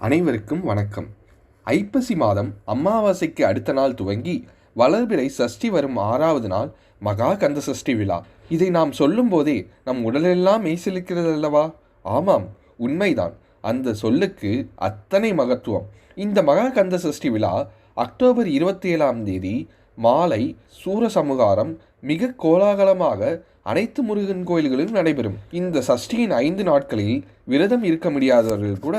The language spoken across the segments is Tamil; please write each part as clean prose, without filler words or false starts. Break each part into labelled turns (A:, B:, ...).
A: அனைவருக்கும் வணக்கம். ஐப்பசி மாதம் அமாவாசைக்கு அடுத்த நாள் துவங்கி வளர்பிறை சஷ்டி வரும் 6வது நாள் மகா கந்த சஷ்டி விழா. இதை நாம் சொல்லும் போதே நம் உடலெல்லாம் மெய்சிலிருக்கிறது அல்லவா? ஆமாம், உண்மைதான். அந்த சொல்லுக்கு அத்தனை மகத்துவம். இந்த மகா கந்த சஷ்டி விழா அக்டோபர் 27ஆம் தேதி மாலை சூரசமுகாரம் மிக கோலாகலமாக அனைத்து முருகன் கோயில்களிலும் நடைபெறும். இந்த சஷ்டியின் 5 நாட்களில் விரதம் இருக்க முடியாதவர்கள் கூட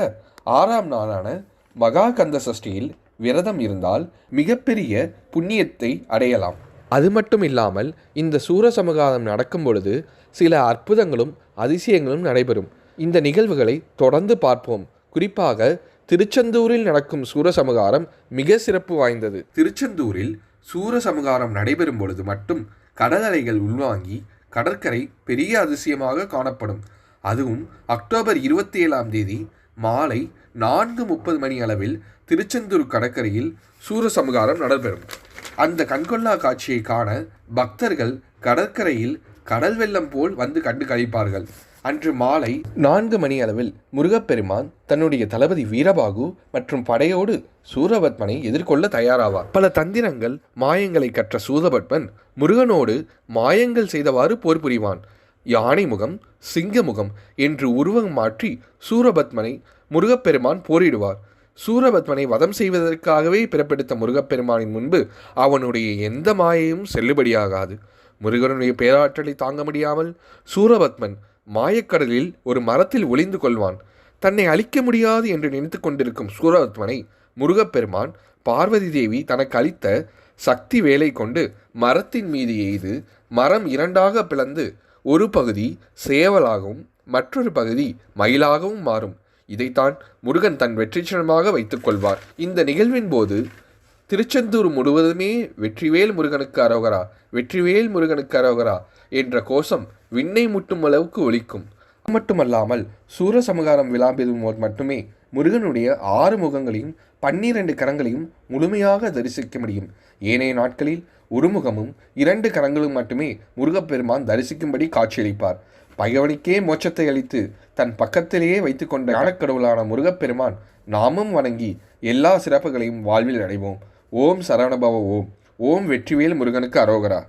A: 6ஆம் நாளான மகா கந்த சஷ்டியில் விரதம் இருந்தால் மிகப்பெரிய புண்ணியத்தை அடையலாம். அது மட்டும் இல்லாமல் இந்த சூரசமுகாரம் நடக்கும் பொழுது சில அற்புதங்களும் அதிசயங்களும் நடைபெறும். இந்த நிகழ்வுகளை தொடர்ந்து பார்ப்போம். குறிப்பாக திருச்செந்தூரில் நடக்கும் சூரசமுகாரம் மிக சிறப்பு வாய்ந்தது. திருச்செந்தூரில் சூரசமுகாரம் நடைபெறும் பொழுது மட்டும் கடல் அலைகள் உள்வாங்கி கடற்கரை பெரிய அதிசயமாக காணப்படும். அதுவும் அக்டோபர் 27ஆம் தேதி மாலை 4:30 மணி அளவில் திருச்செந்தூர் கடற்கரையில் சூரசமுகாரம் நடைபெறும். அந்த கண்கொள்ளா காட்சியை காண பக்தர்கள் கடற்கரையில் கடல் வெள்ளம் போல் வந்து கண்டு கழிப்பார்கள். அன்று மாலை 4 மணி அளவில் முருகப்பெருமான் தன்னுடைய தளபதி வீரபாகு மற்றும் படையோடு சூரபத்மனை எதிர்கொள்ள தயாராவார். பல தந்திரங்கள் மாயங்களை கற்ற சூரபத்மன் முருகனோடு மாயங்கள் செய்தவாறு போர் புரிவான். யானை முகம், சிங்க முகம் என்று உருவம் மாற்றி சூரபத்மனை முருகப்பெருமான் போரிடுவார். சூரபத்மனை வதம் செய்வதற்காகவே பிறப்பெடுத்த முருகப்பெருமானின் முன்பு அவனுடைய எந்த மாயையும் செல்லுபடியாகாது. முருகனுடைய பேராற்றலை தாங்க முடியாமல் சூரபத்மன் மாயக்கடலில் ஒரு மரத்தில் ஒளிந்து கொள்வான். தன்னை அழிக்க முடியாது என்று நினைத்து கொண்டிருக்கும் சூரபத்மனை முருகப்பெருமான் பார்வதி தேவி தனக்கு அளித்த சக்தி வேலை கொண்டு மரத்தின் மீது எய்து மரம் 2ஆக பிளந்து ஒரு பகுதி சேவலாகவும் மற்றொரு பகுதி மயிலாகவும் மாறும். இதைத்தான் முருகன் தன் வெற்றிச்சனமாக வைத்துக் கொள்வார். இந்த நிகழ்வின் போது திருச்செந்தூர் முழுவதுமே வெற்றிவேல் முருகனுக்கு அரோகரா, வெற்றிவேல் முருகனுக்கு அரோகரா என்ற கோஷம் விண்ணை முட்டும் அளவுக்கு ஒலிக்கும். மட்டுமல்லாமல் சூரசமுகாரம் விழாபெறும் போது மட்டுமே முருகனுடைய 6 முகங்களையும் 12 கரங்களையும் முழுமையாக தரிசிக்க முடியும். ஏனைய நாட்களில் ஒரு முகமும் 2 கரங்களும் மட்டுமே முருகப்பெருமான் தரிசிக்கும்படி காட்சியளிப்பார். பகைவனுக்கே மோட்சத்தை அளித்து தன் பக்கத்திலேயே வைத்து கொண்ட ஞானக்கடவுளான முருகப்பெருமான் நாமும் வணங்கி எல்லா சிறப்புகளையும் வாழ்வில் அடைவோம். ஓம் சரவணபவ ஓம். ஓம் வெற்றிவேல் முருகனுக்கு அரோகரா.